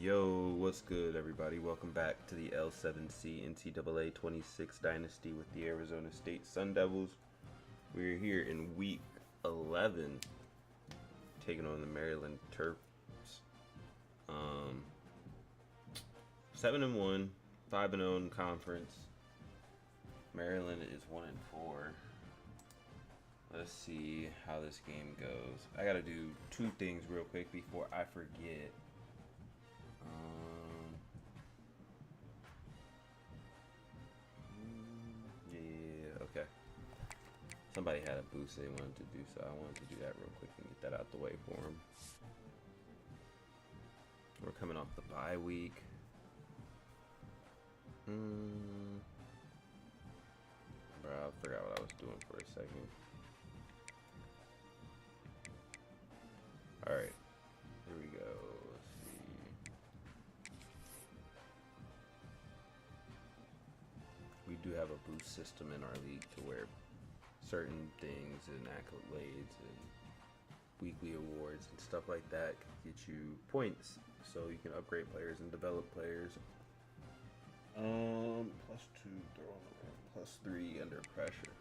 Yo, what's good, everybody? Welcome back to the L7C NCAA 26 Dynasty with the Arizona State Sun Devils. We're here in week 11, taking on the Maryland Terps. 7-1, 5-0 in conference. Maryland is 1-4. Let's see how this game goes. I gotta do two things real quick before I forget. Okay. Somebody had a boost they wanted to do, so I wanted to do that real quick and get that out the way for them. We're coming off the bye week. Bro, I forgot what I was doing for a second. Alright, here we go. Let's see. We do have a boost system in our league to where certain things and accolades and weekly awards and stuff like that can get you points so you can upgrade players and develop players. +2 throw on the rim, +3 under pressure.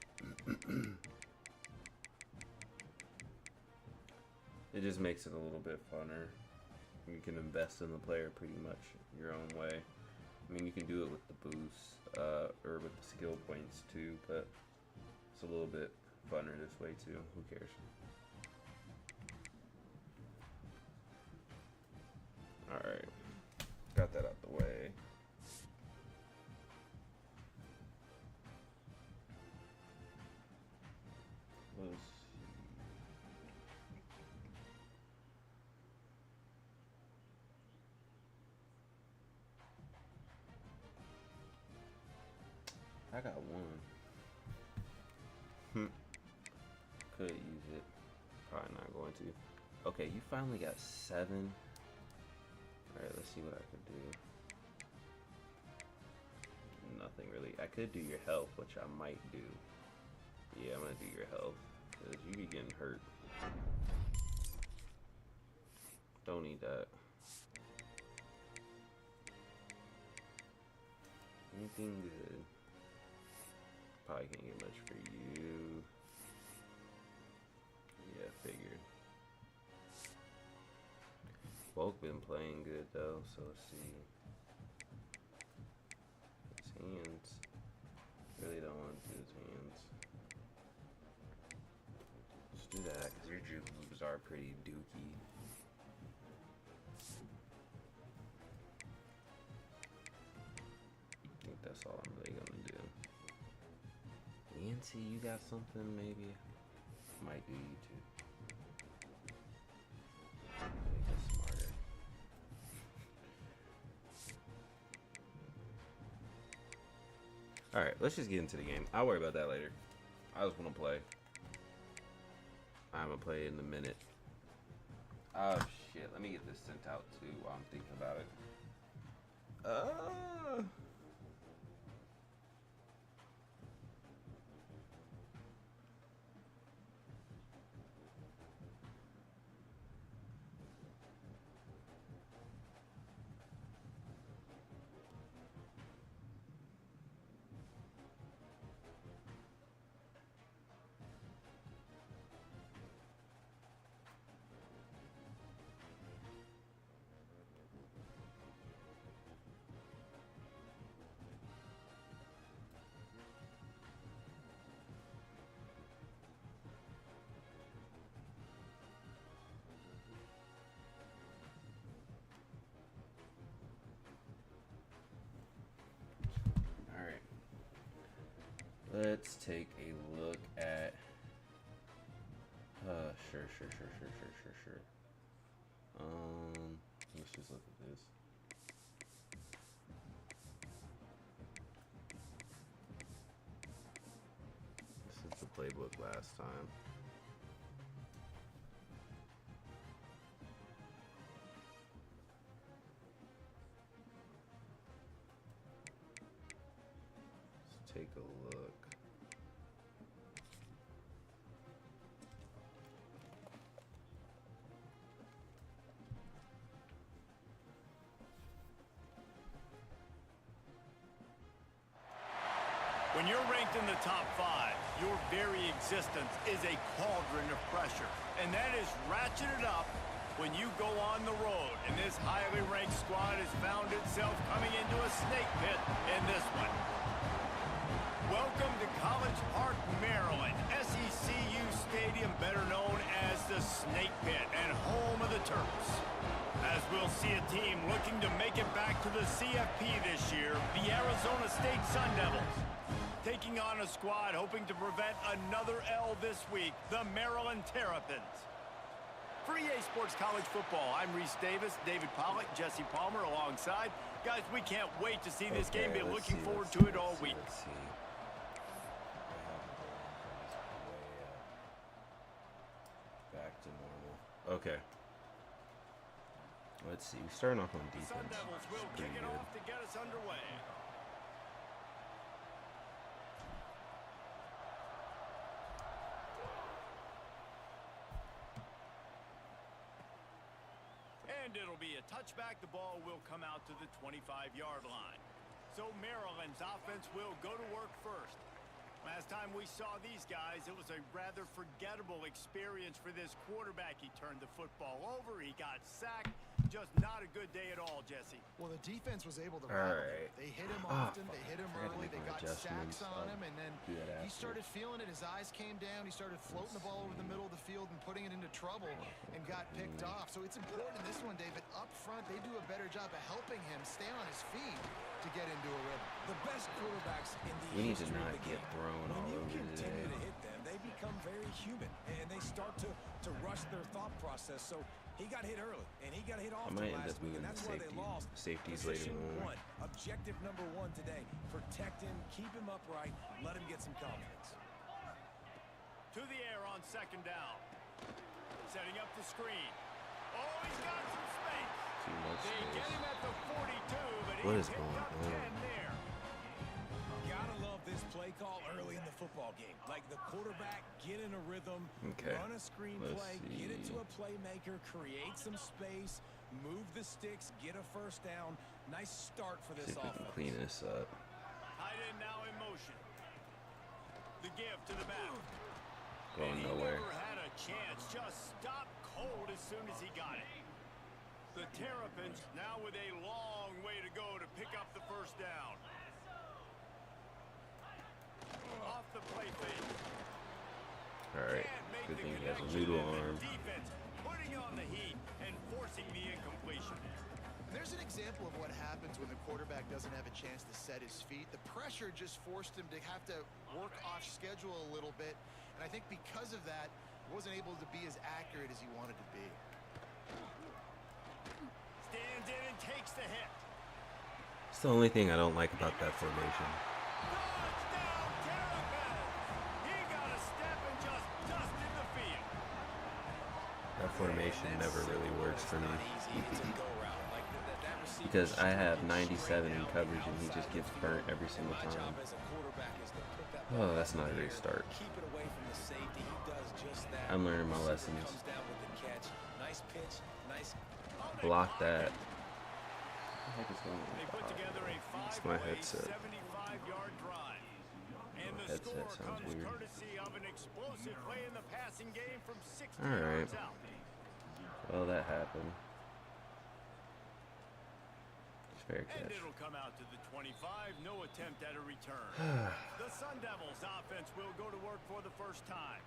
It just makes it a little bit funner. You can invest in the player pretty much your own way. I mean, you can do it with the boosts or with the skill points too, but it's a little bit funner this way too. Who cares? Alright, got that out the way. Let's see. I got one. Could use it. Probably not going to. Okay, you finally got 7. Alright, let's see what I could do. Nothing really. I could do your health, which I might do. Yeah, I'm gonna do your health. Because you be getting hurt. Don't need that. Anything good? Probably can't get much for you. Yeah, figured. Both been playing good though, so let's see. His hands. Really don't want to do his hands. Let's do that, because your juke moves are pretty dookie. I think that's all I'm really gonna do. NC, you got something maybe? Might do you too. Make us smarter. Alright, let's just get into the game. I'll worry about that later. I just want to play. I'm gonna play in a minute. Oh shit, let me get this sent out too while I'm thinking about it. Let's take a look at. Sure. Let's just look at this. This is the playbook last time. Let's take a look. When you're ranked in the top 5, your very existence is a cauldron of pressure. And that is ratcheted up when you go on the road. And this highly ranked squad has found itself coming into a snake pit in this one. Welcome to College Park, Maryland, SECU Stadium, better known as the Snake Pit and home of the Terps. As we'll see a team looking to make it back to the CFP this year, the Arizona State Sun Devils. Taking on a squad hoping to prevent another L this week, the Maryland Terrapins. For EA Sports College Football, I'm Reese Davis, David Pollock, Jesse Palmer alongside. Guys, we can't wait to see this game. Be looking forward to it all week. Back to normal. Okay. Let's see. We're starting off on defense. Sun Devils will kick it off to get us underway. And it'll be a touchback. The ball will come out to the 25-yard line. So Maryland's offense will go to work first. Last time we saw these guys, it was a rather forgettable experience for this quarterback. He turned the football over. He got sacked. Just not a good day at all, Jesse. Well, the defense was able to rattle him. They hit him often. They hit him early. They got sacks on him. And then he started feeling it. His eyes came down. He started floating the ball over the middle of the field and putting it into trouble and got picked off. So it's important in this one, David. Up front, they do a better job of helping him stay on his feet to get into a rhythm. The best quarterbacks in the We need to not get thrown all when you over continue today. to hit them, they become very human, and they start to rush their thought process. So he got hit early, and he got hit often I might end last up week, moving and that's the why they lost. safeties later Position on. one, objective number 1 today. Protect him, keep him upright, let him get some confidence. To the air on second down. Setting up the screen. Oh, he's got some space. Too much They get space. him at the 42, but What he is picked going up on? 10 there. Gotta love this play call early in the football game. Like the quarterback, get in a rhythm, Okay. run a screen Let's play, get it see. to a playmaker, create some space, move the sticks, get a first down. Nice start for See this if we can offense. clean this up. Tight end now in motion. The give to the back. Going He nowhere. never had a chance. Just stopped cold as soon as he got it. The Terrapins now with a long way to go to pick up the first down. Off the play fake. Alright. Can't make Good the thing he has a connection, noodle and the arm. defense putting on the heat and forcing the incompletion. There's an example of what happens when the quarterback doesn't have a chance to set his feet. The pressure just forced him to have to work off schedule a little bit. And I think because of that, he wasn't able to be as accurate as he wanted to be. Stands in and takes the hit. It's the only thing I don't like about that formation. Touchdown, Terrapins! He got a step and just dusted the field. That formation never really works for me. Because I have 97 in coverage and he just gets burnt every single time. Oh, that's not a great start. I'm learning my lessons. Block that. What the heck is going They on? put together a It's my 5-play, headset. 75-yard drive. And the headset score sounds comes weird. courtesy of an explosive play in the passing game from 60 Alright. yards out. Well, that happened. It's fair And catch. it'll come out to the 25. No attempt at a return. The Sun Devils offense will go to work for the first time.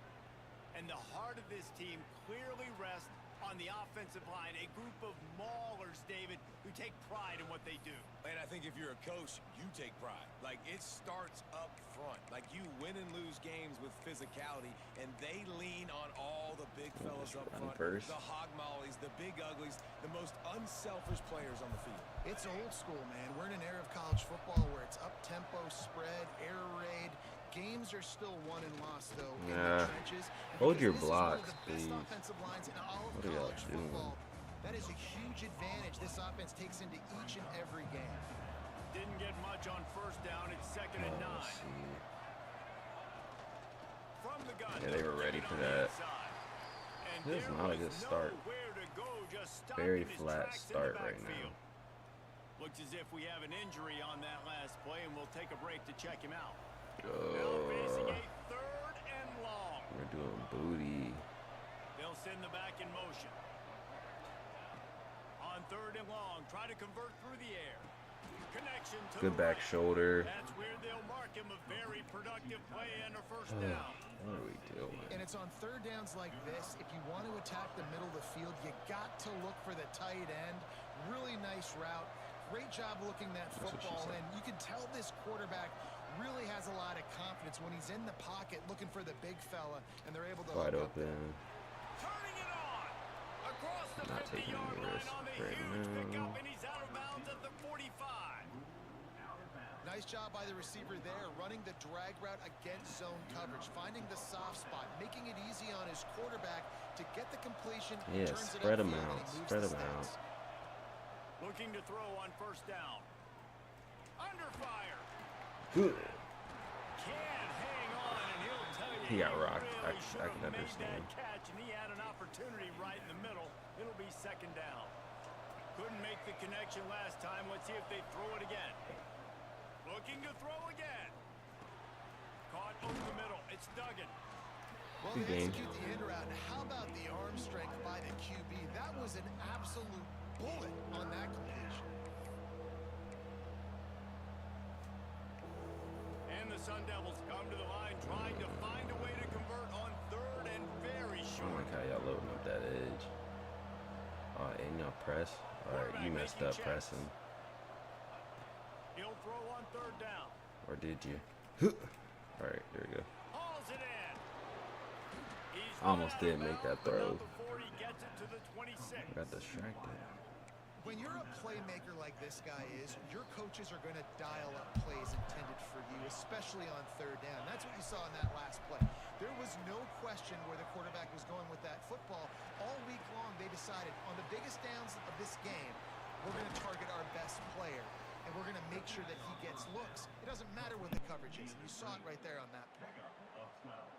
And the heart of this team clearly rests on the offensive line, a group of maulers, David, who take pride in what they do. And I think if you're a coach, you take pride. Like, it starts up front. Like, you win and lose games with physicality, and they lean on all the big fellas up run front. first. The hog mollies, the big uglies, the most unselfish players on the field. It's old school, man. We're in an era of college football where it's up-tempo, spread, air raid. Games are still won and lost, though, in the trenches. And Hold because your this is blocks, one of the please. best offensive lines in all of What are y'all college doing? football. That is a huge advantage this offense takes into each and every game. Didn't get much on first down. It's second and 9. Let's see. From the gun, Yeah, they were ready for that. This is not a good start. Very flat start right now. Looks as if we have an injury on that last play, and we'll take a break to check him out. Facing a 3rd and long. We're doing booty. They'll send the back in motion. On 3rd and long, try to convert through the air. Connection to Good the back right. shoulder. That's where they'll mark him a very productive play and a 1st down. What are we doing? And it's on 3rd downs like this, if you want to attack the middle of the field, you got to look for the tight end. Really nice route. Great job looking that football in. You can tell this quarterback really has a lot of confidence when he's in the pocket looking for the big fella, and they're able to Wide hook up open. Turning it on. Across the Not taking 50-yard any line risks on the right huge now. pickup, and he's out of bounds at the 45. Nice job by the receiver there, running the drag route against zone coverage, finding the soft spot, making it easy on his quarterback to get the completion. Yeah, turns it spread them upfield, and out. he moves Spread the them out. sticks. Looking to throw on 1st down. Under fire. Good. Can't hang on, and he'll tell you He got rocked. really I can made understand. that catch, and he had an opportunity right in the middle. It'll be 2nd down. Couldn't make the connection last time. Let's see if they throw it again. Looking to throw again. Caught over the middle. It's Duggan. Well, Good they game. execute the in route. How about the arm strength by the QB? That was an absolute bullet on that completion. And the Sun Devils come to the line trying to find a way to convert on 3rd and very I short. like how y'all loading up that edge. And y'all press. Alright, you messed up pressing. He'll throw on 3rd down. Or did you? Alright, there we go. Hauls it in. He's Almost run out did of make that bounds, but throw. not before he gets it to the 26. Got distracted. When you're a playmaker like this guy is, your coaches are going to dial up plays intended for you, especially on 3rd down. That's what you saw in that last play. There was no question where the quarterback was going with that football. All week long, they decided on the biggest downs of this game, we're going to target our best player, and we're going to make sure that he gets looks. It doesn't matter what the coverage is, and you saw it right there on that play.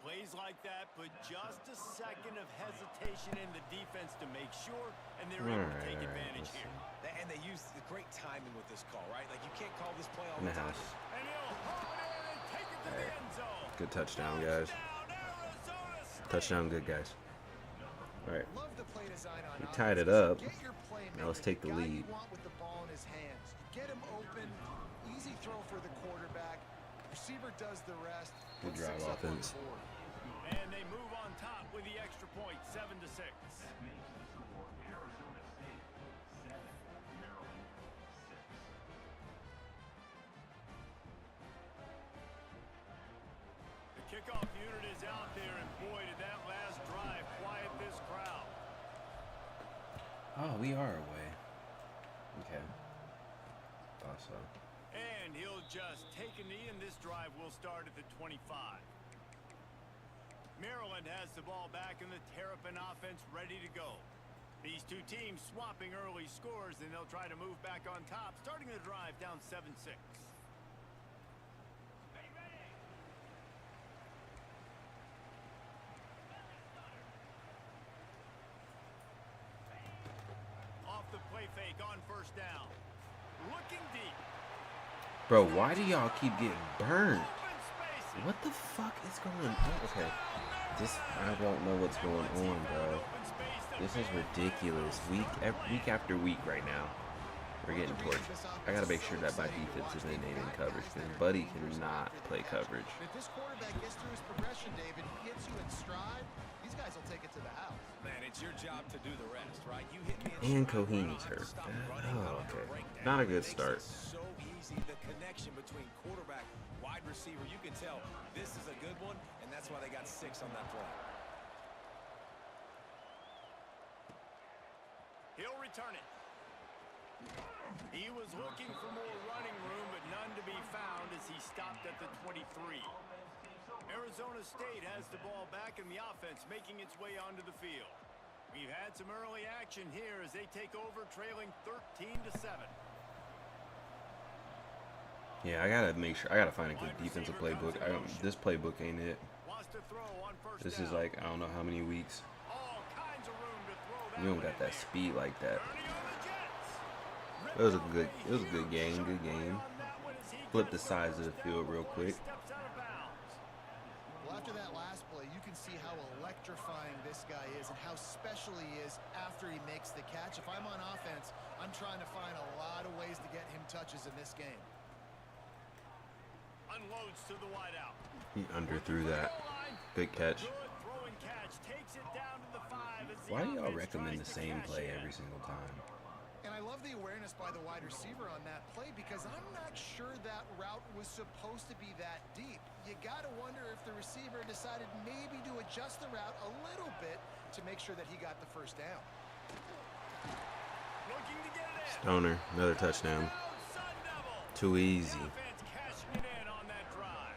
Plays like that put just a second of hesitation in the defense to make sure, and they're able to take advantage here. And they used the great timing with this call, right? Like, you can't call this play all In the the time. house. And he'll haul it in and take it to the end zone. Good touchdown, guys. Touchdown, Arizona State. Touchdown, good guys. Alright. Love the play design on We offense. tied it Listen, up. get your playmaker, Now let's take the guy lead. You want with the ball in his hands. You get him open, easy throw for the quarterback. Receiver does the rest. Good Puts drive six up on the offense. board. And they move on top with the extra point, 7-6. The kickoff unit is out there, and boy, did that last drive quiet this crowd. Oh, we are away. Okay. Thought so. And he'll just take a knee, and this drive will start at the 25. Maryland has the ball back, and the Terrapin offense ready to go. These two teams swapping early scores, and they'll try to move back on top, starting the drive down 7-6. Off the play fake on 1st down. Looking deep. Bro, why do y'all keep getting burned? Open space. What the fuck is going on? Okay. I don't know what's going on, bro. This is ridiculous. Week after week right now. We're getting torched. I gotta make sure that my defense is in coverage, because Buddy cannot play coverage. If this quarterback gets through his progression, David, he hits you in stride, these guys will take it to the house. Man, it's your job to do the rest, right? You hit me And stride, Cohen's run hurt. off, stop running, Oh, I'm gonna okay. break down. Not a good Makes start. it so easy. The connection between quarterback, wide receiver, you can tell this is a good one, and that's why they got 6 on that play. He'll return it. He was looking for more running room, but none to be found as he stopped at the 23. Arizona State has the ball back, and the offense making its way onto the field. We've had some early action here as they take over, trailing 13-7. Yeah, I gotta make sure. I gotta find a good defensive playbook. This playbook ain't it. Wants to throw on 1st This down. is like, I don't know how many weeks. All kinds of room to throw that You don't one got in that there. speed like that. Turning on the Jets. It was a good game. Good game. Flip the sides of the field real quick. Steps out of bounds. this guy is and how special he is after he makes the catch. If I'm on offense, I'm trying to find a lot of ways to get him touches in this game. Unloads to the wideout. He underthrew that. Good catch. Good throw and catch. Takes it down to the 5 as the Why do y'all offense recommend tries the to same cash play in. every single time? And I love the awareness by the wide receiver on that play because I'm not sure that route was supposed to be that deep. You got to wonder if the receiver decided maybe to adjust the route a little bit to make sure that he got the first down. Looking to get it in. Stoner, another touchdown. Sun Devil. Too easy. The offense cashing it in on that drive.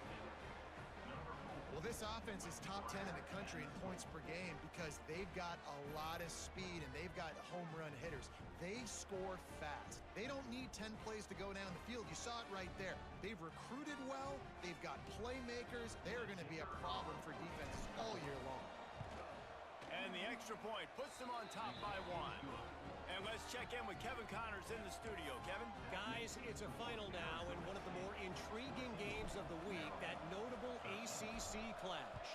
Well, this offense is top 10 in the country in points per game because they've got a lot of speed and they've got home run hitters. They score fast. They don't need 10 plays to go down the field. You saw it right there. They've recruited well. They've got playmakers. They're going to be a problem for defenses all year long. And the extra point puts them on top by 1. And let's check in with Kevin Connors in the studio. Kevin? Guys, it's a final now in one of the more intriguing games of the week, that notable ACC clash.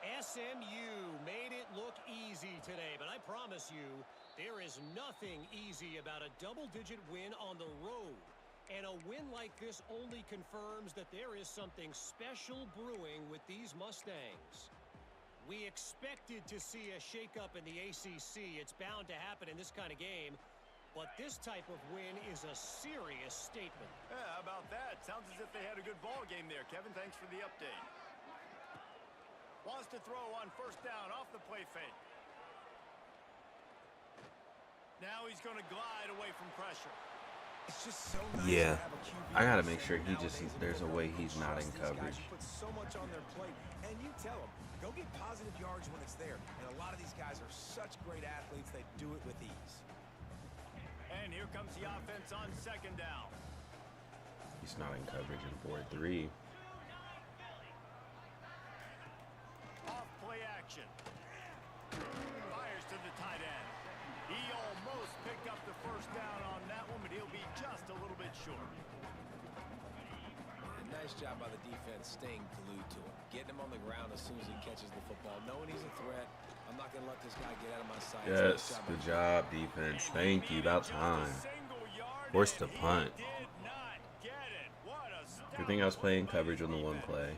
SMU made it look easy today, but I promise you, there is nothing easy about a double-digit win on the road. And a win like this only confirms that there is something special brewing with these Mustangs. We expected to see a shakeup in the ACC. It's bound to happen in this kind of game. But this type of win is a serious statement. Yeah, how about that? Sounds as if they had a good ball game there. Kevin, thanks for the update. Wants to throw on first down off the play fake. Now he's going to glide away from pressure. It's just so nice Yeah, to have a QB I gotta make sure he nowadays just, that there's a way he's not in trust these guys coverage. who put so much on their plate, and you tell them, go get positive yards when it's there. And a lot of these guys are such great athletes, they do it with ease. And here comes the offense on second down. He's not in coverage in 4-3. Off play action. Fires to the tight end. He almost picked up the first down on that one, but he'll be just a little bit short. And nice job by the defense staying glued to him. Getting him on the ground as soon as he catches the football. Knowing he's a threat. I'm not going to let this guy get out of my sight. Yes, good job, defense. Thank you. About time. Forced to punt. Good thing I was playing coverage on the one play.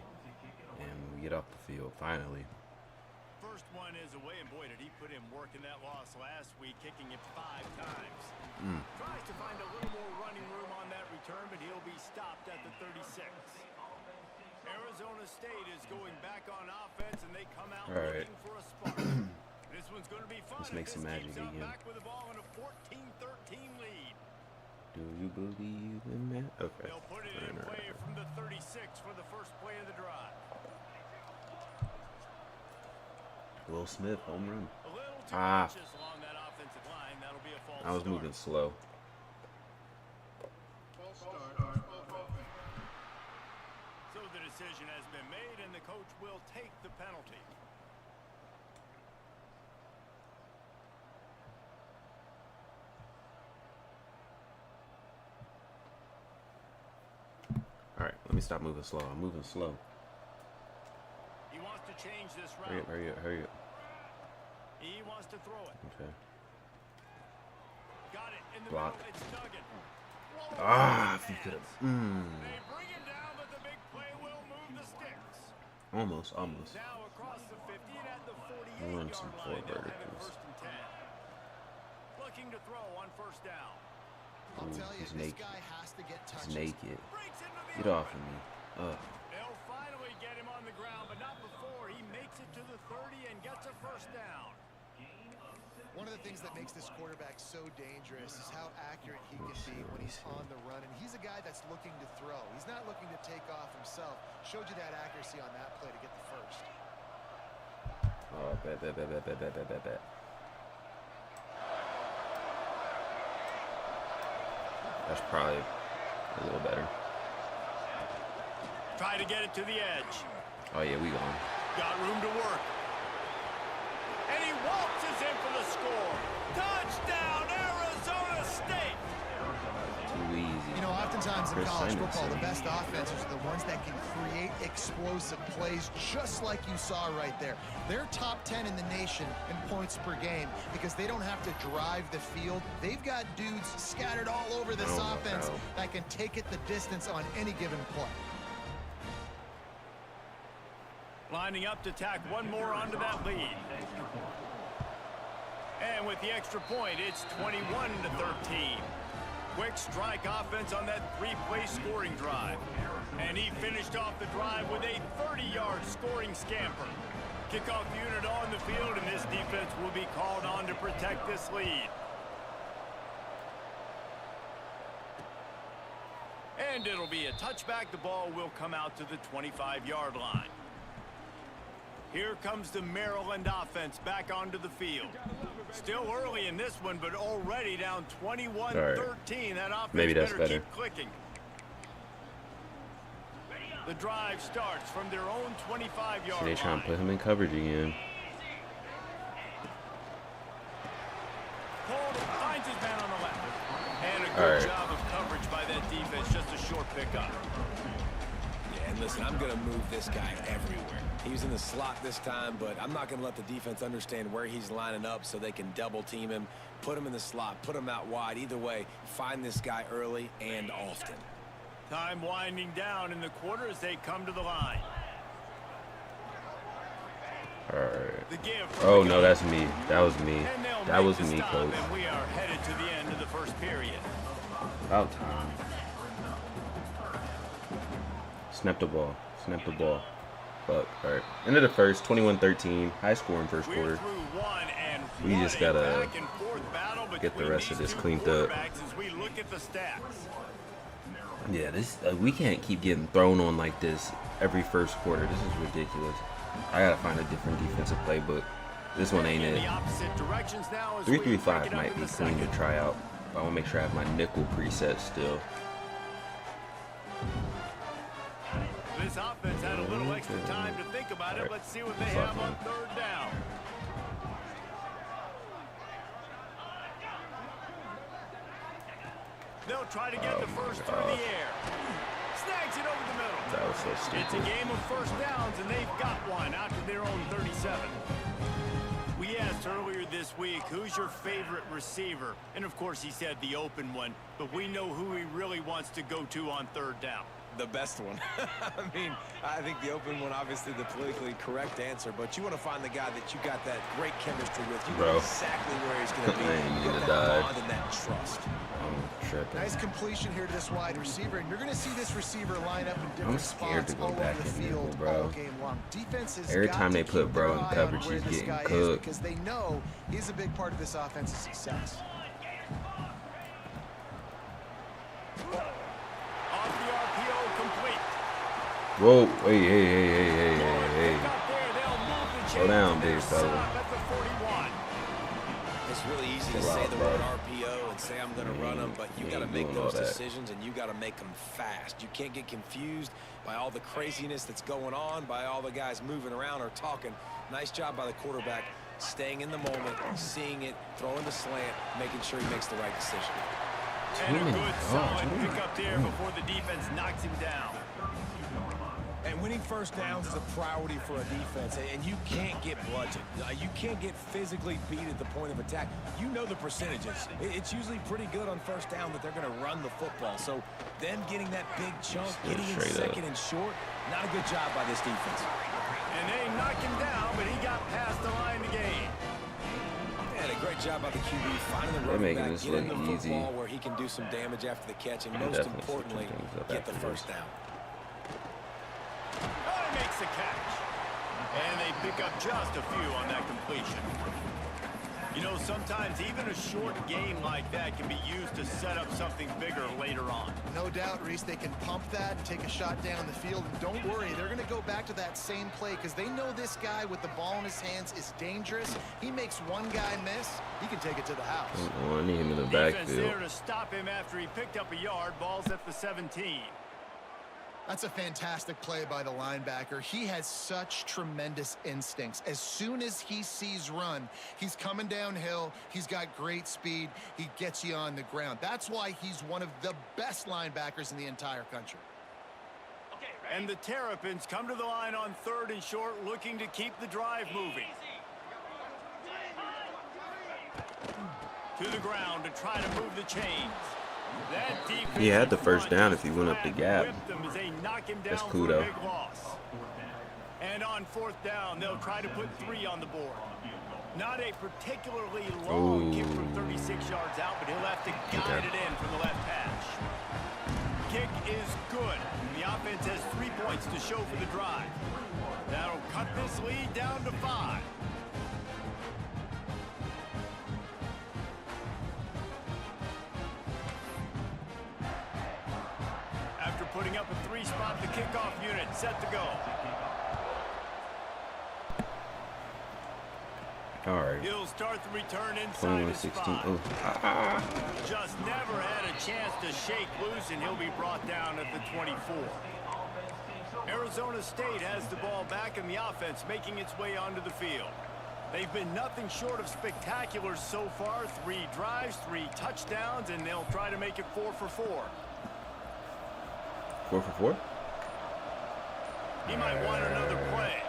And we get off the field, finally. First one is away, and boy, did he put in work in that loss last week, kicking it 5 times. Tries to find a little more running room on that return, but he'll be stopped at the 36. Arizona State is going back on offense, and they come out looking for a spark. This one's going to be fun. Let's make some magic again. Back with the ball in a 14-13 lead. Do you believe in that? Okay. They'll put it in play from the 36 for the first play of the drive. Will Smith, home run. A little too Ah. anxious along that offensive line. That'll be a false I was start. moving slow. So the decision has been made, and the coach will take the penalty. All right, let me stop moving slow. I'm moving slow. He wants to change this route. Hurry up, hurry up, hurry up. He wants to throw it. Okay. Got it in the Block. middle. It's Duggan. Ah, if you could have. They bring it down, but the big play will move the sticks. Almost, almost. Now across the 50 and at the 48-yard Run line. some They'll four have it verticals. first and 10. Looking to throw on first down. I'll tell you, he's this naked. guy has to get touches. He's naked. Breaks into the Get off of open. me. They'll finally get him on the ground, but not before he makes it to the 30 and gets a first down. One of the things that makes this quarterback so dangerous is how accurate he can be when he's on the run. And he's a guy that's looking to throw. He's not looking to take off himself. Showed you that accuracy on that play to get the first. Oh, bet. That's probably a little better. Try to get it to the edge. Oh, yeah, we gone. Got room to work. And he waltzes in for the score. Touchdown, Arizona State. Too easy. You know, Oftentimes in college football, the best offenses are the ones that can create explosive plays, just like you saw right there. They're top 10 in the nation in points per game because they don't have to drive the field. They've got dudes scattered all over this offense that can take it the distance on any given play. Lining up to tack one more onto that lead. And with the extra point, it's 21-13. Quick strike offense on that 3-play scoring drive. And he finished off the drive with a 30-yard scoring scamper. Kickoff unit on the field, and this defense will be called on to protect this lead. And it'll be a touchback. The ball will come out to the 25-yard line. Here comes the Maryland offense back onto the field. Still early in this one, but already down 21-13. That offense Maybe that's better. Keep clicking. The drive starts from their own 25-yard line. They trying to put him in coverage again. Hold, finds his man on the left. And a good job of coverage by that defense. Just a short pickup. Yeah, and listen, I'm going to move this guy everywhere. He was in the slot this time, but I'm not going to let the defense understand where he's lining up so they can double team him, put him in the slot, put him out wide. Either way, find this guy early and often. Time winding down in the quarter as they come to the line. All right. Oh, no, that's me. That was me. That was me, coach. And we are headed to the end of the first period. About time. Snap the ball. Snap the ball. Fuck. All right. End of the first, 21-13. High scoring first quarter. We just got to get the rest of this cleaned up. Yeah, this we can't keep getting thrown on like this every first quarter. This is ridiculous. I got to find a different defensive playbook. This one ain't it. 3-3-5 might be clean to try out. But I want to make sure I have my nickel preset still. This offense had a little extra time to think about it. Let's see what they have on third down. They'll try to get the first through the air. Snags it over the middle. That was so stupid. It's a game of first downs, and they've got one out to their own 37. We asked earlier this week, who's your favorite receiver? And, of course, he said the open one. But we know who he really wants to go to on third down. The best one. I mean, I think the open one, obviously the politically correct answer, but you want to find the guy that you got that great chemistry with. You know exactly where he's going to be. You get that bond and that trust. Nice completion here to this wide receiver, and you're going to see this receiver line up in different spots all over the field all game long. Defense is every time they put bro in coverage, he's getting cooked because they know he's a big part of this offense's success. Whoa, hey. Slow down, big fella. It's really easy to say the word RPO and say I'm going to run them, but you got to make those decisions and you got to make them fast. You can't get confused by all the craziness that's going on, by all the guys moving around or talking. Nice job by the quarterback, staying in the moment, seeing it, throwing the slant, making sure he makes the right decision. And a good solid pickup there before the defense knocks him down. And winning first downs is a priority for a defense, and you can't get bludgeoned. You can't get physically beat at the point of attack. You know the percentages. It's usually pretty good on first down that they're going to run the football. So them getting that big chunk, getting in second and short, not a good job by this defense. And they knocked him down, but he got past the line to gain. And a great job by the QB finding the running back, getting the football where he can do some damage after the catch, and most importantly, get the first down. Makes a catch. And they pick up just a few on that completion. You know, sometimes even a short game like that can be used to set up something bigger later on. No doubt, Reese, they can pump that and take a shot down the field. And don't worry, they're going to go back to that same play because they know this guy with the ball in his hands is dangerous. He makes one guy miss, he can take it to the house. Oh, I need him in the backfield. Defense there to stop him after he picked up a yard. Ball's at the 17. That's a fantastic play by the linebacker. He has such tremendous instincts. As soon as he sees run, he's coming downhill. He's got great speed. He gets you on the ground. That's why he's one of the best linebackers in the entire country. And the Terrapins come to the line on 3rd and short, looking to keep the drive moving. To the ground to try to move the chains. He had the first down if he went up the gap. That's cool though. And on 4th down, they'll try to put 3 on the board. Not a particularly long kick from 36 yards out, but he'll have to guide it in from the left hash. Kick is good. The offense has 3 points to show for the drive. That'll cut this lead down to 5. Putting up a 3-spot, the kickoff unit set to go. All right. He'll start the return inside his spot. Just never had a chance to shake loose, and he'll be brought down at the 24. Arizona State has the ball back, and the offense making its way onto the field. They've been nothing short of spectacular so far. 3 drives, 3 touchdowns, and they'll try to make it 4 for 4. 4 for 4? He might want another play.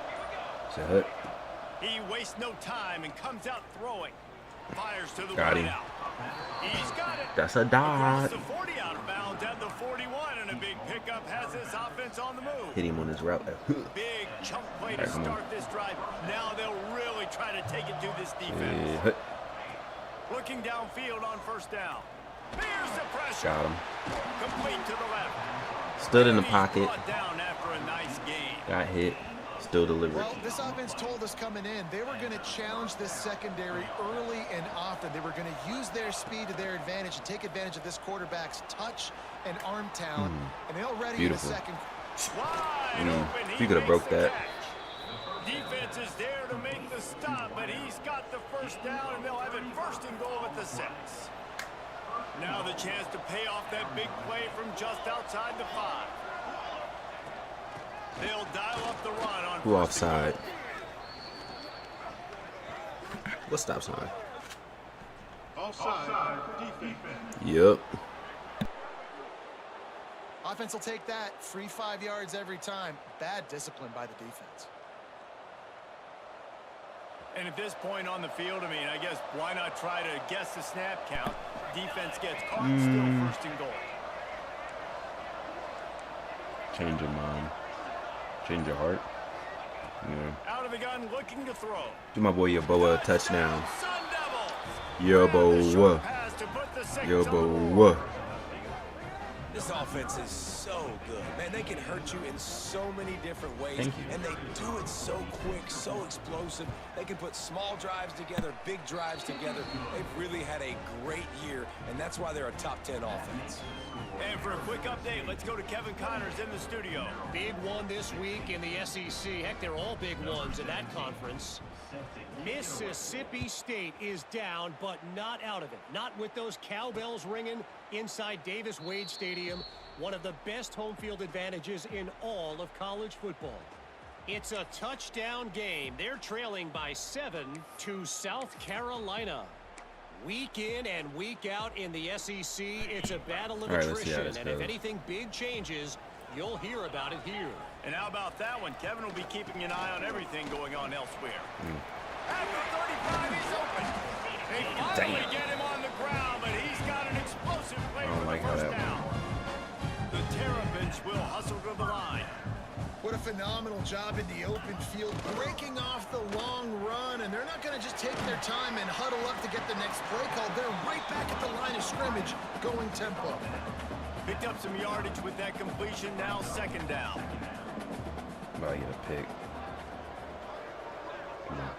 Set. He wastes no time and comes out throwing. Fires to the got him. Out. He's got it. That's a dot. Across the 40 out of bounds at the 41, and a big pickup has this offense on the move. Hit him on his route. Big chunk play to start this drive. Now they'll really try to take it to this defense. Looking downfield on 1st down. There's the pressure. Got him. Complete to the left. Stood in the pocket. Down after a nice game. Got hit. Still delivered. Well, this offense told us coming in they were going to challenge this secondary early and often. They were going to use their speed to their advantage and take advantage of this quarterback's touch and arm talent. And they're already Beautiful. in the second. Wide open. He could have broke that. Defense is there to make the stop, but he's got the 1st down, and they'll have it 1st and goal at the 6. Now the chance to pay off that big play from just outside the 5. They'll dial up the run on. Who offside? What stop sign? Offside. Defense. Yep. Offense will take that. Free 5 yards every time. Bad discipline by the defense. And at this point on the field, I mean, I guess why not try to guess the snap count? Defense gets caught, still 1st and goal. Change your mind. Change your heart. Yeah. Out of the gun, looking to throw. Do my boy Yaboa a touchdown. Sun Devils. Yaboa. Yaboa. This offense is so good. Man, they can hurt you in so many different ways. Thank you. And they do it so quick, so explosive. They can put small drives together, big drives together. They've really had a great year, and that's why they're a top 10 offense. And for a quick update, let's go to Kevin Connors in the studio. Big one this week in the SEC. Heck, they're all big ones in that conference. Mississippi State is down, but not out of it. Not with those cowbells ringing inside Davis-Wade Stadium, one of the best home field advantages in all of college football. It's a touchdown game. They're trailing by 7 to South Carolina. Week in and week out in the SEC, it's a battle of attrition. And if anything big changes, you'll hear about it here. And how about that one? Kevin will be keeping an eye on everything going on elsewhere. At the 35, he's open. They finally get him on the ground, but he's got an explosive play for the 1st down. The Terrapins will hustle to the line. What a phenomenal job in the open field, breaking off the long run, and they're not going to just take their time and huddle up to get the next play called. They're right back at the line of scrimmage, going tempo. Picked up some yardage with that completion, now 2nd down. About to get a pick. Come on.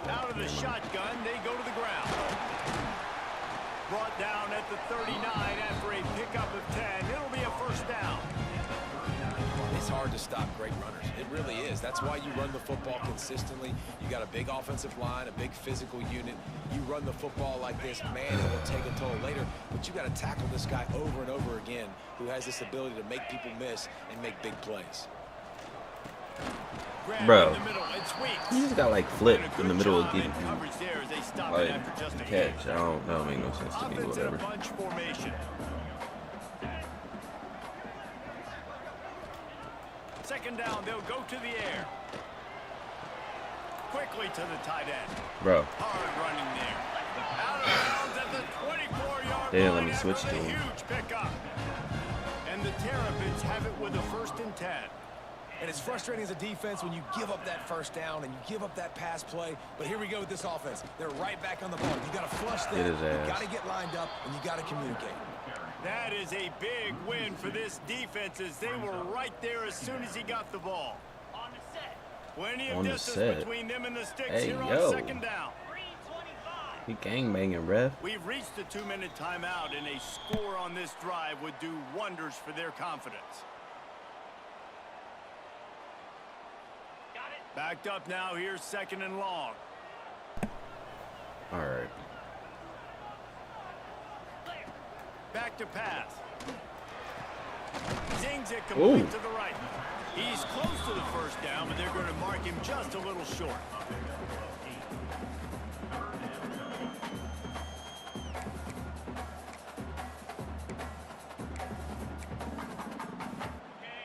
Out of the shotgun, they go to the ground. Brought down at the 39 after a pickup of 10. It'll be a 1st down. This hard to stop great runners. It really is. That's why you run the football consistently. You got a big offensive line, a big physical unit. You run the football like this, man, it will take a toll later. But you got to tackle this guy over and over again who has this ability to make people miss and make big plays. Bro, he just got like flipped in the middle of getting like the catch. I don't know, make no sense to me. Whatever. Second down, they'll go to the air. Quickly to the tight end. Bro. Hard running there. Out of bounds at the 24-yard They didn't line let me switch after to the him. huge pickup. And the Terrapins have it with a 1st and 10. And it's frustrating as a defense when you give up that first down and you give up that pass play. But here we go with this offense. They're right back on the ball. You got to flush them. You got to get lined up, and you got to communicate. That is a big win for this defense as they were right there as soon as he got the ball. On the set. Plenty of distance between them and the sticks here on 2nd down. He gangbanging, ref. We've reached the 2-minute timeout, and a score on this drive would do wonders for their confidence. Backed up now. Here's 2nd and long. All right. Back to pass. Zings it complete to the right. He's close to the 1st down, but they're going to mark him just a little short.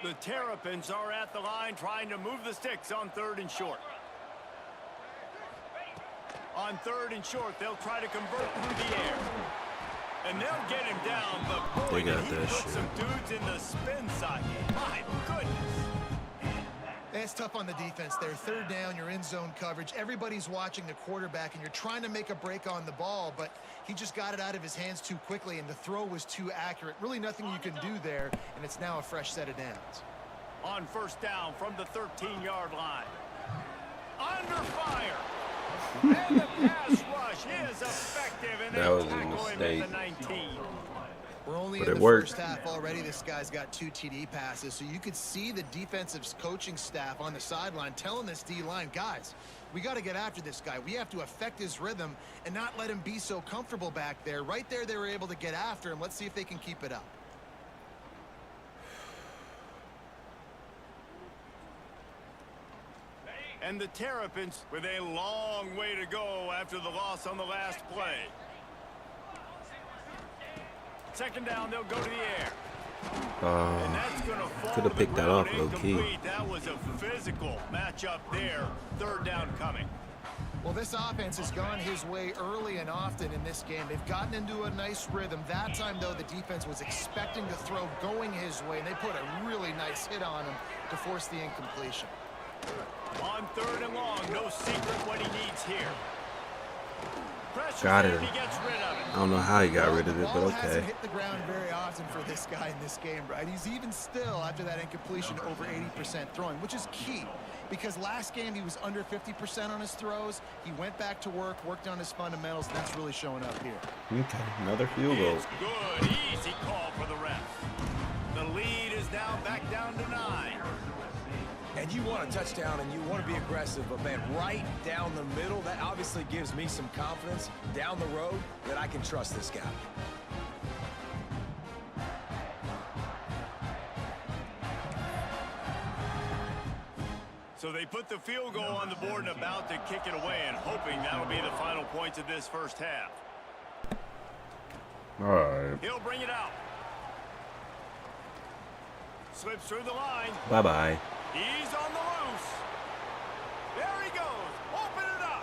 The Terrapins are at the line trying to move the sticks on 3rd and short. On 3rd and short, they'll try to convert through the air. And they'll get him down, but boy, did he put some dudes in the spin socket. My goodness. It's tough on the defense there. 3rd down, you're in zone coverage. Everybody's watching the quarterback, and you're trying to make a break on the ball, but he just got it out of his hands too quickly, and the throw was too accurate. Really nothing you can do there, and it's now a fresh set of downs. On 1st down from the 13-yard line. Under fire. And the pass rush is effective, and that was they a tackle him mistake. at the 19. We're only But in it the worked. 1st half already. This guy's got 2 TD passes, so you could see the defensive coaching staff on the sideline telling this D-line, guys, we got to get after this guy. We have to affect his rhythm and not let him be so comfortable back there. Right there, they were able to get after him. Let's see if they can keep it up. And the Terrapins with a long way to go after the loss on the last play. 2nd down, they'll go to the air. And that's going to fall could have picked that off low key. That was a physical matchup there. 3rd down coming. Well, this offense has gone his way early and often in this game. They've gotten into a nice rhythm. That time, though, the defense was expecting the throw going his way, and they put a really nice hit on him to force the incompletion. On 3rd and long, no secret what he needs here. Got it. He gets rid of it. I don't know how he got rid of it, but The ball okay. hasn't hit the ground very often for this guy in this game, right? He's even still, after that incompletion, over 80% throwing, which is key. Because last game, he was under 50% on his throws. He went back to work, worked on his fundamentals, and that's really showing up here. Okay, another field goal. It's good. Easy call for the ref. The lead is now back down to 9. And you want a touchdown and you want to be aggressive, but man, right down the middle, that obviously gives me some confidence down the road that I can trust this guy. So they put the field goal on the board and about to kick it away, and hoping that'll be the final points of this 1st half. All right. He'll bring it out. Slips through the line. Bye-bye. He's on the loose. There he goes. Open it up.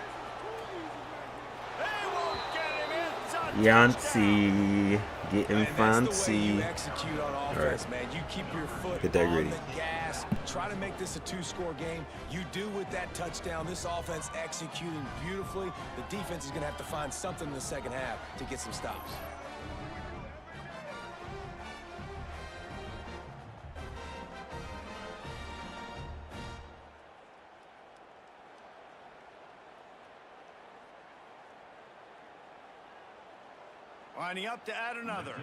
They won't get him in. Yancey. Getting fancy. You execute on offense, man. You keep your foot Get that on gritty. the gas. Try to make this a 2-score game. You do with that touchdown. This offense executing beautifully. The defense is going to have to find something in the 2nd half to get some stops. Lining up to add another.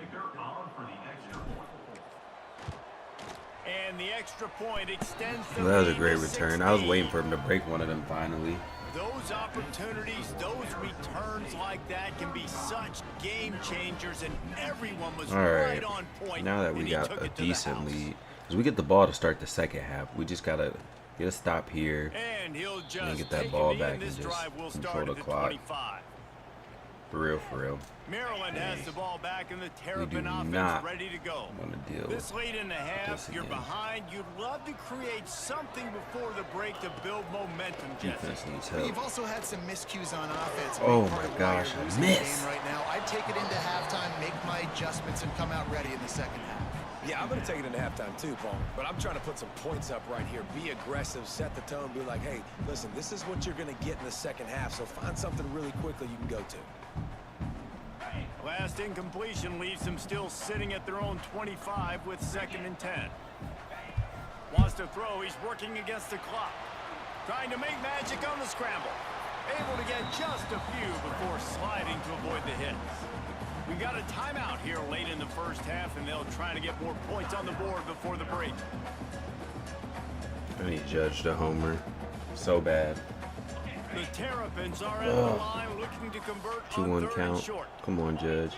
And the extra point extends the That was a lead great to return. I was 16. waiting for him to break one of them finally. Those opportunities, those returns like that can be such game changers, and everyone was All right. right on point. Now that and we he got took a it to the decent house. lead, because we get the ball to start the second half, we just gotta get a stop here. And he'll And just get that take ball it back in. This and just drive will control start the at the clock. 25. For real, for real. Maryland has the ball back and the do Terrapin offense not ready to go. want to deal This late in the half, this you're again. behind. You'd love to create something before the break to build momentum, Jesse. Defense needs But help. you've also had some miscues on offense. Oh Big part my of why gosh, you're I losing the missed. game right now. I'd take it into halftime, make my adjustments, and come out ready in the second half. Yeah, I'm going to take it into halftime too, Paul. But I'm trying to put some points up right here. Be aggressive, set the tone, be like, hey, listen, this is what you're going to get in the second half, so find something really quickly you can go to. Last incompletion leaves them still sitting at their own 25 with 2nd and 10. Wants to throw. He's working against the clock. Trying to make magic on the scramble. Able to get just a few before sliding to avoid the hits. We got a timeout here late in the first half, and they'll try to get more points on the board before the break. I need Judge to homer. So bad. The Terrapins are at the line looking to convert on 2-1 3rd and count. short. Come on, Judge.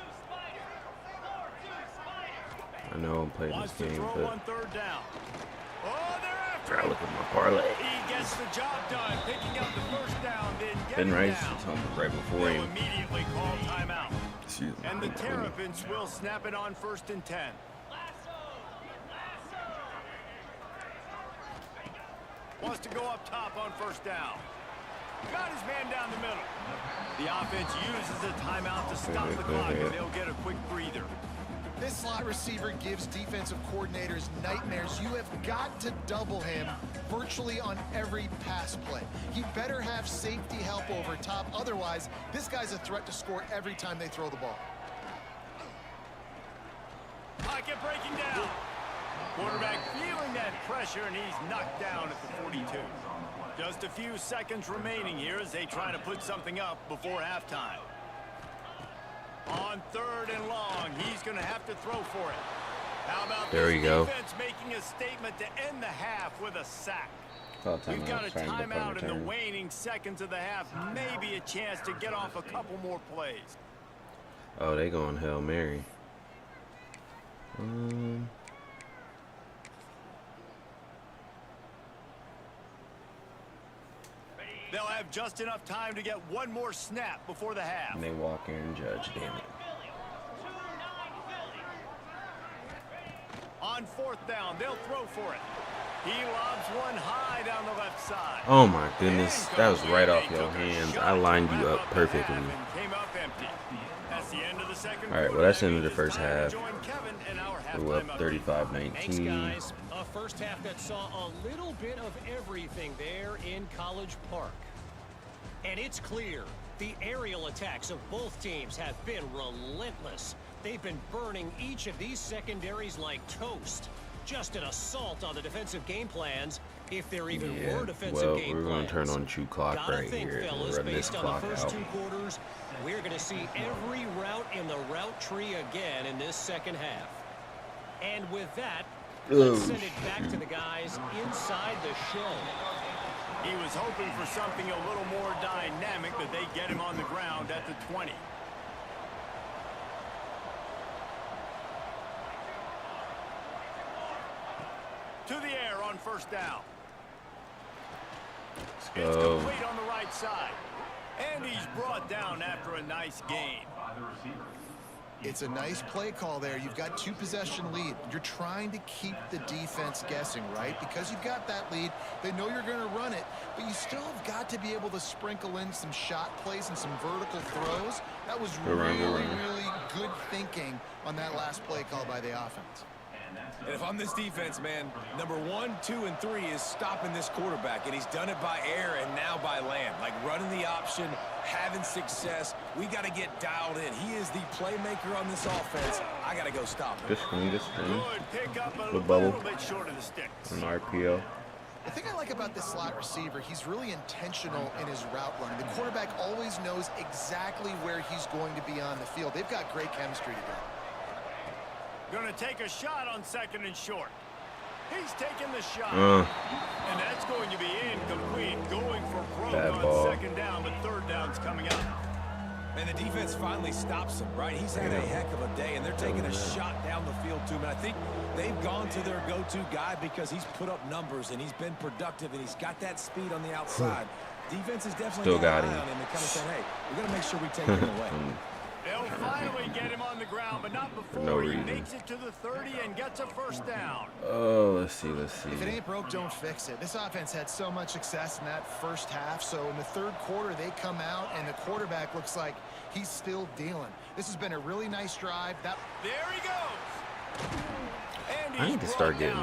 I know I'm playing Wants this to game, throw but on 3rd down. Oh, they're after I him. look at my parlay. He gets the job done, picking up the first down, then Ben getting Rice down. is home right before They'll him. immediately call timeout. Excuse me. And the Terrapins will snap it on 1st and 10. Wants to go up top on 1st down. Got his man down the middle. The offense uses a timeout to stop the clock, and they'll get a quick breather. This slot receiver gives defensive coordinators nightmares. You have got to double him virtually on every pass play. He better have safety help over top. Otherwise, this guy's a threat to score every time they throw the ball. Pocket breaking down. Quarterback feeling that pressure, and he's knocked down at the 42. Just a few seconds remaining here as they try to put something up before halftime. On 3rd and long, he's going to have to throw for it. How about There this you go. defense making a statement to end the half with a sack? Call We've got a timeout, trying to punt timeout in the return. waning seconds of the half. Maybe a chance to get off a couple more plays. Oh, they going Hail Mary. They'll have just enough time to get one more snap before the half. And they walk in, Judge. Damn it. On 4th down, they'll throw for it. He lobs one high down the left side. Oh my goodness, that was right off They your took a hands. shot I to lined you wrap up the perfectly. half and came up empty. That's the end of the second All right, well, quarter. that's the end of the It's first time to half. join Kevin in our We're up halftime update. Thanks, 35-19. guys. A first half that saw a little bit of everything there in College Park. And it's clear the aerial attacks of both teams have been relentless. They've been burning each of these secondaries like toast. Just an assault on the defensive game plans, if there even were defensive well, game we're going plans. to turn on true clock Gotta right think, here. fellas, We're running this based on clock the first out. 2 quarters, we're going to see every route in the route tree again in this second half. And with that, let's send it back to the guys inside the show. He was hoping for something a little more dynamic, but they get him on the ground at the 20. To the air on 1st down. Let's It's go. complete on the right side. And he's brought down after a nice gain. It's a nice play call there. You've got 2-possession lead. You're trying to keep the defense guessing, right? Because you've got that lead, they know you're going to run it, but you still have got to be able to sprinkle in some shot plays and some vertical throws. That was really good thinking on that last play call by the offense. And if I'm this defense, man, number 1, 2, and 3 is stopping this quarterback, and he's done it by air and now by land. Like running the option, having success. We got to get dialed in. He is the playmaker on this offense. I got to go stop him. This screen. Good pick up, a Good bubble. little bit short of the sticks. An RPO. The thing I like about this slot receiver, he's really intentional in his route running. The quarterback always knows exactly where he's going to be on the field. They've got great chemistry together. Going to take a shot on 2nd and short. He's taking the shot. And that's going to be incomplete. Going for broke on second down, but third down's coming up. And the defense finally stops him, right? He's had a heck of a day, and they're taking a shot down the field to him. And I think they've gone to their go-to guy because he's put up numbers, and he's been productive, and he's got that speed on the outside. Defense is definitely got an eye on him and kind of saying, hey, we're going to make sure we take him away. They'll finally get him on the ground, but not before he makes it to the 30 and gets a first down. Oh, let's see. If it ain't broke, don't fix it. This offense had so much success in that first half, so in the third quarter, they come out, and the quarterback looks like he's still dealing. This has been a really nice drive. There he goes. I need to start getting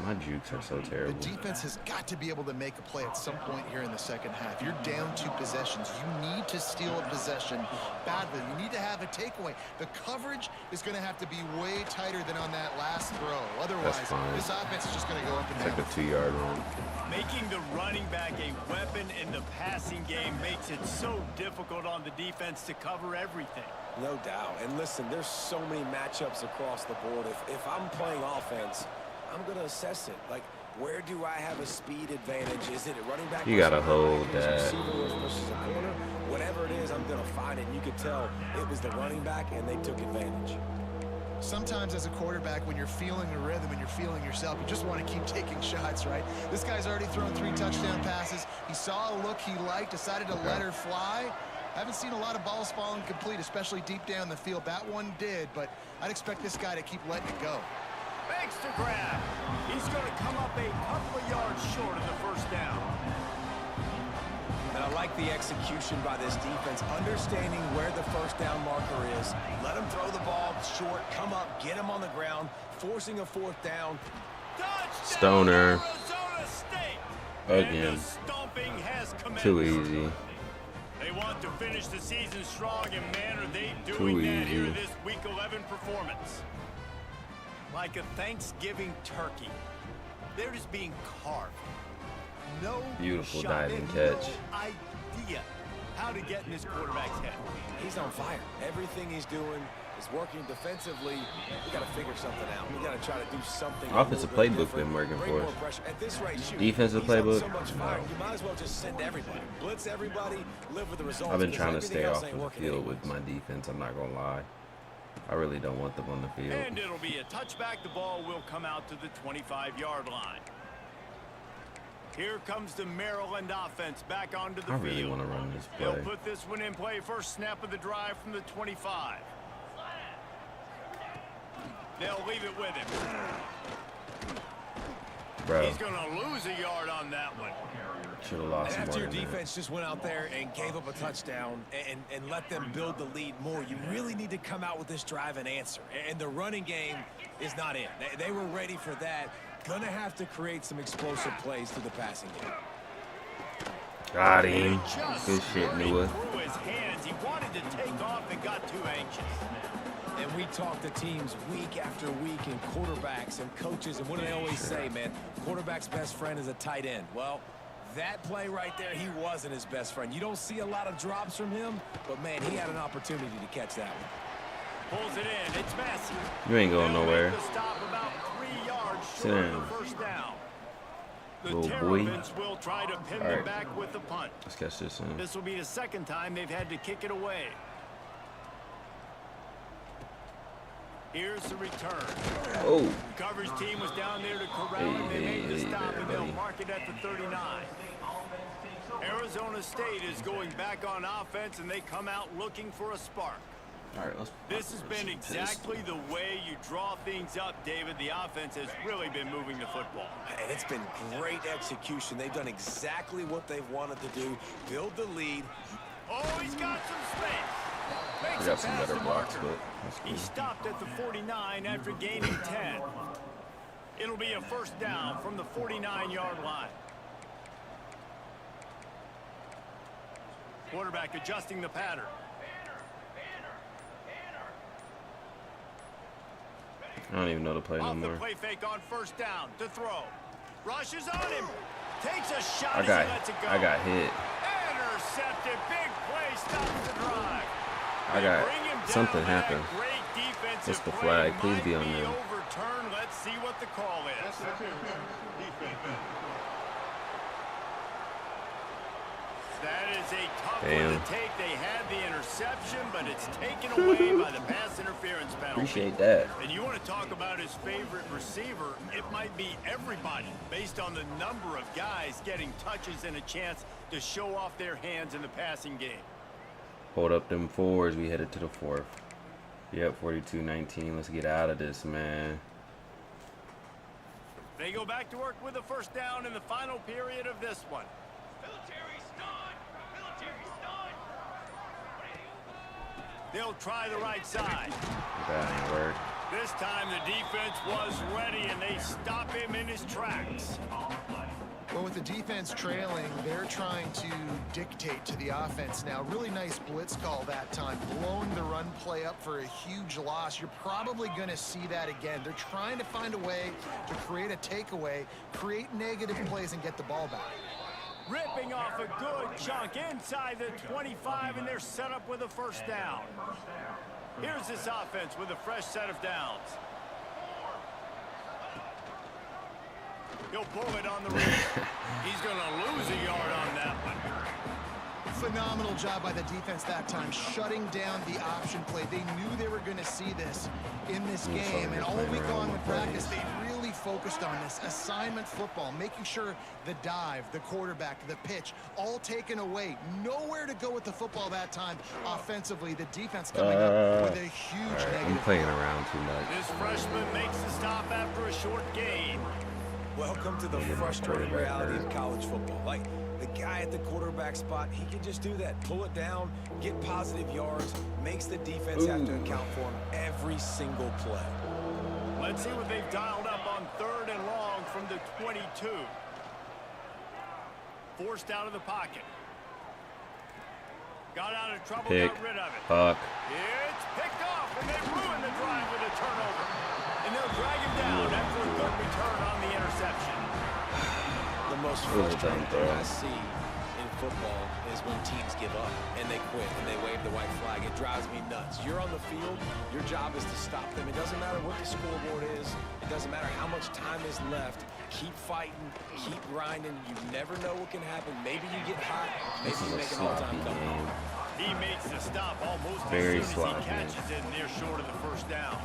my jukes are so terrible. The defense has got to be able to make a play at some point here in the second half. You're down 2 possessions. You need to steal a possession badly. You need to have a takeaway. The coverage is going to have to be way tighter than on that last throw. Otherwise, this offense is just going to go up and down. It's like a 2-yard run. Making the running back a weapon in the passing game makes it so difficult on the defense to cover everything. No doubt. And listen, there's so many matchups across the board. If I'm playing offense, I'm going to assess it. Like, where do I have a speed advantage? Is it a running back? You got to hold that. Versus a corner? Whatever it is, I'm going to find it. And you could tell it was the running back, and they took advantage. Sometimes as a quarterback, when you're feeling the rhythm and you're feeling yourself, you just want to keep taking shots, right? This guy's already thrown 3 touchdown passes. He saw a look he liked, decided to let her fly. Haven't seen a lot of balls falling complete, especially deep down the field. That one did, but I'd expect this guy to keep letting it go. Makes the grab. He's going to come up a couple of yards short of the first down. And I like the execution by this defense, understanding where the first down marker is. Let him throw the ball short, come up, get him on the ground, forcing a 4th down. Touchdown, Stoner. Arizona State. Again. Too easy. They want to finish the season strong, and man, are they doing that here in this Week 11 performance. Like a Thanksgiving turkey. They're just being carved. No beautiful shot, diving catch. No idea how to get in this quarterback's head. He's on fire. Everything he's doing is working defensively. We got to figure something out. We got to try to do something. Offensive playbook been working for us. At this rate, shoot, defensive playbook. So much fire. You might as well just send everybody, blitz everybody, live with the results. I've been trying to stay off of the field with my defense. I'm not gonna lie. I really don't want them on the field. And it'll be a touchback. The ball will come out to the 25-yard line. Here comes the Maryland offense back onto the field. I really want to run this play. They'll put this one in play. First snap of the drive from the 25. They'll leave it with him. Bro. He's going to lose a yard on that one. Should have lost more. After your defense just went out there and gave up a touchdown and let them build the lead more, you really need to come out with this drive and answer. And the running game is not in. They were ready for that. Gonna have to create some explosive plays to the passing game. Got him. Good shit, Noah. Through his hands. He wanted to take off and got too anxious. And we talk to teams week after week and quarterbacks and coaches, and what do they always say, man? Quarterback's best friend is a tight end. Well, that play right there, he wasn't his best friend. You don't see a lot of drops from him, but, man, he had an opportunity to catch that one. Pulls it in. It's Massey. You ain't going nowhere. Stop about 3 yards Sit short down. of the first down. The Little Terrapins will try to pin them back with the punt. Let's catch this in. This will be the second time they've had to kick it away. Here's the return. Oh. The coverage team was down there to corral him. They made the stop, and they'll mark it at the 39. Arizona State is going back on offense, and they come out looking for a spark. All right, let's. This has been exactly the way you draw things up, David. The offense has really been moving the football. And it's been great execution. They've done exactly what they've wanted to do. Build the lead. Oh, he's got some space. We got some better blocks, but he stopped at the 49 after gaining 10. It'll be a first down from the 49-yard line. Quarterback adjusting the pattern. I don't even know the play no Off the more. play fake on first down to throw. Rushes on him. Takes a shot I as he lets it go. got hit. Intercepted. Big play stops the drive. Something happened. Great defensive What's the play flag? Please might be on them. overturned. Let's see what the That is a tough one to take. They had the interception, but it's taken away by the pass interference penalty. Appreciate that. And you want to talk about his favorite receiver, it might be everybody based on the number of guys getting touches and a chance to show off their hands in the passing game. Hold up them fours. We headed to the fourth. Yep, 42-19. Let's get out of this, man. They go back to work with a first down in the final period of this one. They'll try the right side. That ain't work. This time the defense was ready, and they stop him in his tracks. Well, with the defense trailing, they're trying to dictate to the offense now. Really nice blitz call that time, blowing the run play up for a huge loss. You're probably going to see that again. They're trying to find a way to create a takeaway, create negative plays, and get the ball back. Ripping off a good chunk inside the 25, and they're set up with a first down. Here's this offense with a fresh set of downs. He'll pull it on the read. He's going to lose a yard on that one. Phenomenal job by the defense that time, shutting down the option play. They knew they were going to see this in this game, and all week long in practice, they really focused on this assignment football, making sure the dive, the quarterback, the pitch, all taken away. Nowhere to go with the football that time offensively. The defense coming up with a huge negative. I'm playing around too much. This freshman makes the stop after a short gain. Welcome to the frustrating reality of college football. Like, the guy at the quarterback spot, he can just do that. Pull it down, get positive yards, makes the defense have to account for him every single play. Let's see what they've dialed up on 3rd and long from the 22. Forced out of the pocket. Got out of trouble, got rid of it. It's picked off, and they ruin the drive with a turnover. And they'll drag him down after a good return on the interception. The most frustrating thing I see in football is when teams give up and they quit and they wave the white flag. It drives me nuts. You're on the field. Your job is to stop them. It doesn't matter what the scoreboard is. It doesn't matter how much time is left. Keep fighting. Keep grinding. You never know what can happen. Maybe you get hot. Maybe you make an all-time comeback. He makes the stop almost Very as soon as he catches it, and they're short of the first down.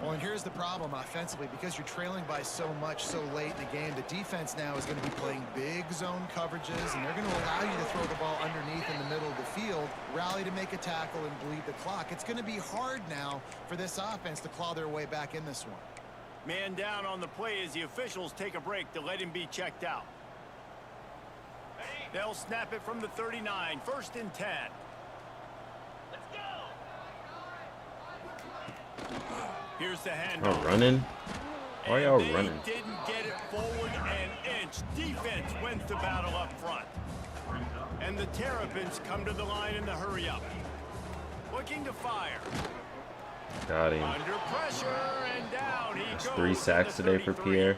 Well, and here's the problem offensively, because you're trailing by so much so late in the game. The defense now is going to be playing big zone coverages, and they're going to allow you to throw the ball underneath in the middle of the field, rally to make a tackle, and bleed the clock. It's going to be hard now for this offense to claw their way back in this one. Man down on the play as the officials take a break to let him be checked out. They'll snap it from the 39, 1st and 10. Here's the handoff. Oh, running? Why are y'all running? Didn't get it forward an inch. Defense wins the battle up front. And the Terrapins come to the line in the hurry up. Looking to fire. Got him. Under pressure and down he goes. 3 sacks today for Pierre.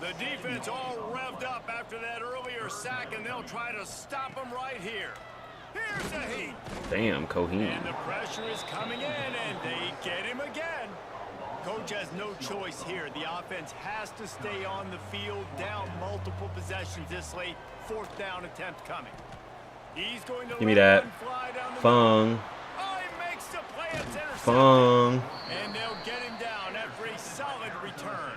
The defense all revved up after that earlier sack, and they'll try to stop him right here. Here's the heat. Damn, Coheed. And the pressure is coming in, and they get him again. Coach has no choice here. The offense has to stay on the field, down multiple possessions this late. 4th down attempt coming. He's going to give me that. Fung. Oh, he makes the play. It's intercepted. Fung. And they'll get him down after a solid return.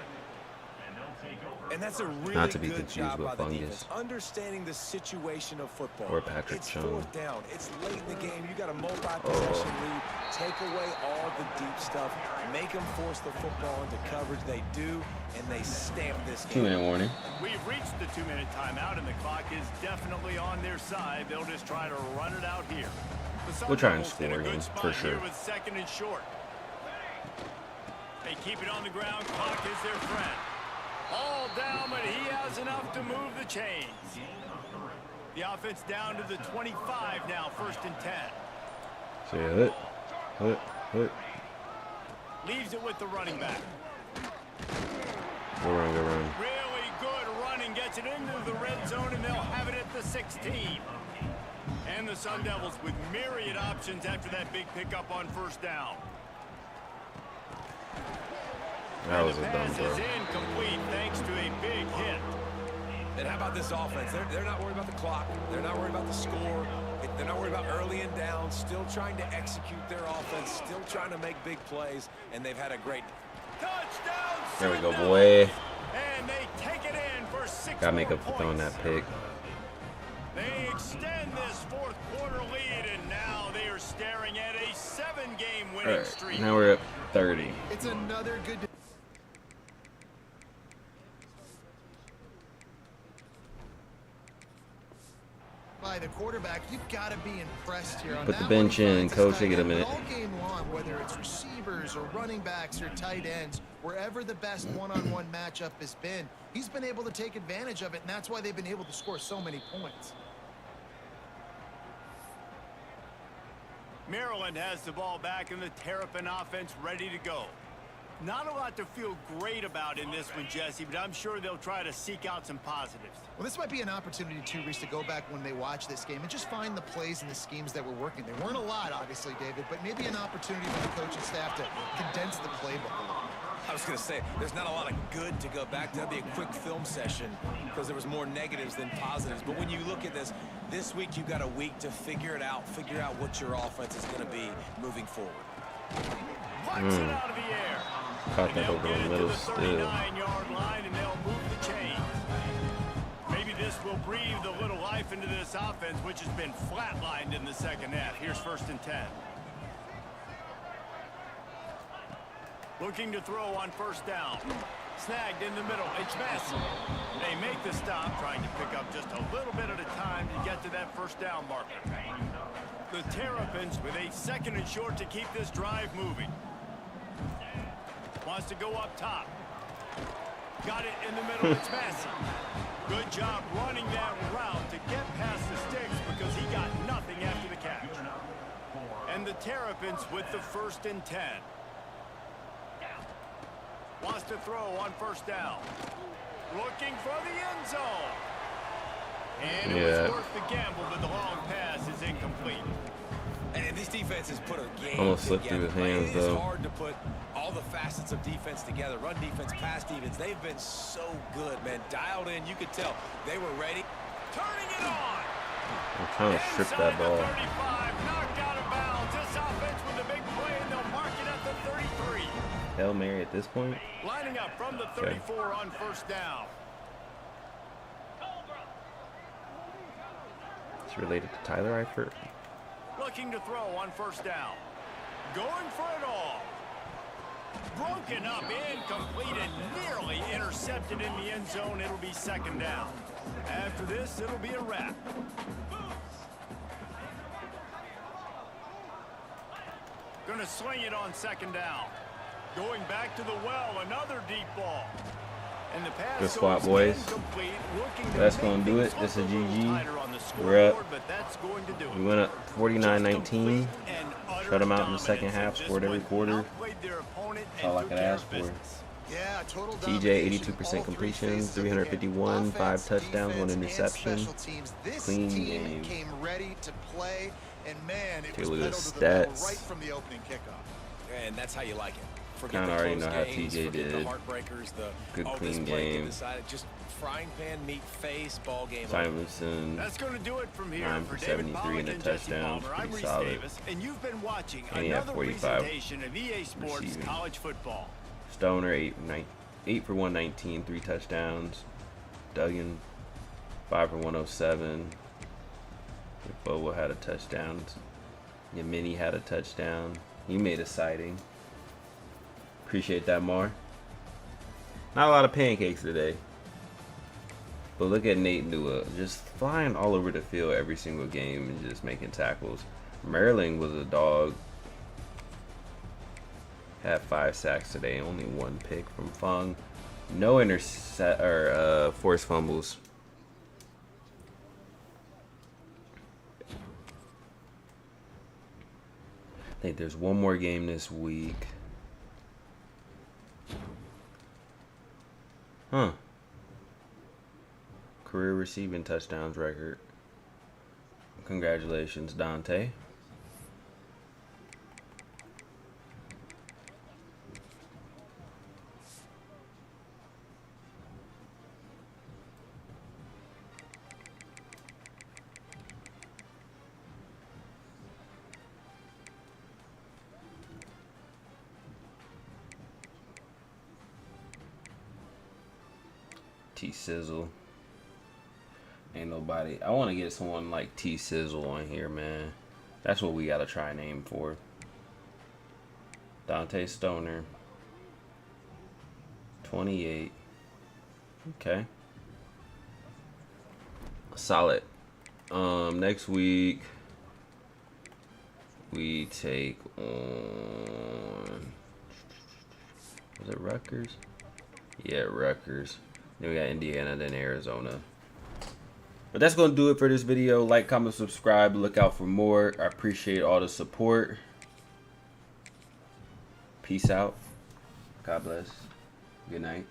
And that's a really Not to be good confused job with by the Fungus. defense, understanding the situation of football. Or Patrick It's Chung. 4th down. It's late in the game. You got a multi-possession lead. Take away all the deep stuff. Make them force the football into coverage. They do, and they stamp this game. 2-minute warning. We've reached the 2-minute timeout, and the clock is definitely on their side. They'll just try to run it out here. We'll try and Sun Devils in a score good again, spot for sure. here with 2nd and short. They keep it on the ground. Clock is their friend. All down, but he has enough to move the chains. The offense down to the 25 now, 1st and 10. See it. Leaves it with the running back. Go run. Really good running, gets it into the red zone, and they'll have it at the 16. And the Sun Devils with myriad options after that big pickup on 1st down. That was a dumb pass throw. is incomplete thanks to a big hit. And how about this offense? They're not worried about the clock. They're not worried about the score. They're not worried about early and down. Still trying to execute their offense. Still trying to make big plays. And they've had a great Touchdown. There we go, boy. And they take it in for 6 Gotta make more up for throwing points. that pick. They extend this fourth quarter lead, and now they are staring at a 7-game winning All right, streak. now we're up 30. It's another good. By the quarterback, you've got to be impressed here. On Put the that bench one, he in, finds his coach. tight Take it a end, but minute. all game long, whether it's receivers or running backs or tight ends, wherever the best one-on-one matchup has been, he's been able to take advantage of it, and that's why they've been able to score so many points. Maryland has the ball back, and the Terrapin offense ready to go. Not a lot to feel great about in this one, Jesse, but I'm sure they'll try to seek out some positives. Well, this might be an opportunity, too, Reese, to go back when they watch this game and just find the plays and the schemes that were working. There weren't a lot, obviously, David, but maybe an opportunity for the coaching staff to condense the playbook a little. I was going to say, there's not a lot of good to go back to. That'd be a quick film session because there was more negatives than positives. But when you look at this week you've got a week to figure it out, figure out what your offense is going to be moving forward. Plucks it out of the air. Caught And that they'll over get the it to middle the still. 39-yard line, and they'll move the chains. Maybe this will breathe a little life into this offense, which has been flatlined in the second half. Here's 1st and 10. Looking to throw on 1st down. Snagged in the middle. It's Massey. They make the stop, trying to pick up just a little bit at a time to get to that 1st down marker. The Terrapins with a 2nd and short to keep this drive moving. Wants to go up top. Got it in the middle. It's Massey. Good job running that route to get past the sticks because he got nothing after the catch. And the Terrapins with the 1st and 10. Wants to throw on 1st down. Looking for the end zone. And it was worth the gamble, but the long pass is incomplete. And these defenses put a game Almost slipped together. through his hands, It is though. hard to put all the facets of defense together. Run defense, pass defense. They've been so good, man. Dialed in. You could tell they were ready. Turning it on. I'm trying to strip that ball. 35, knocked out of bounds. This offense with a big play, and they'll mark it at the 33. Hail Mary at this point. Lining up from the 34 on 1st down. It's related to Tyler Eifert. Looking to throw on 1st down. Going for it all. Broken up, incomplete, and nearly intercepted in the end zone. It'll be 2nd down. After this, it'll be a wrap. Gonna sling it on 2nd down. Going back to the well, another deep ball. And the pass Good spot, goes boys. incomplete, looking to That's make gonna do things it. This look is a little GG. tighter on the We're up. scoreboard, but that's going to do it. We went up 49-19. Shut them out in the second half, scored every quarter. That's all I could ask for. Yeah, total TJ, domination, 82% all three completion, phases of the game. 351, 5 Offense, touchdowns, 1 defense, and interception. special teams. This Clean team game. came ready to play, and man, it Take was a look at pedal the to the metal stats. right from the opening kickoff. And that's how you like it. Forget Kinda the already close know how games, TJ forget did. the heartbreakers, the Good, this clean play game. decided, just frying pan, meat, face, ball game. Simonson, That's going to do it from here. 9 For for David 73 Pollack and a and Jesse touchdown. Palmer, I'm Pretty Reese solid. Davis, and you've been watching And he had another 45 presentation of EA Sports receiving. College Football. Stoner, 8 for 119, 3 touchdowns. Duggan, 5 for 107. Bobo had a touchdown. Yamini had a touchdown. He made a sighting. Appreciate that, Mar. Not a lot of pancakes today. But look at Nate Nua, just flying all over the field every single game and just making tackles. Maryland was a dog. Had 5 sacks today, only 1 pick from Fung. No forced fumbles. I think there's one more game this week. Huh. Career receiving touchdowns record. Congratulations, Dante. T-Sizzle. Ain't nobody. I want to get someone like T-Sizzle on here, man. That's what we got to try and aim for. Dante Stoner. 28. Okay. Solid. Next week we take on, was it Rutgers? Yeah, Rutgers. Then we got Indiana, then Arizona. But that's going to do it for this video. Like, comment, subscribe. Look out for more. I appreciate all the support. Peace out. God bless. Good night.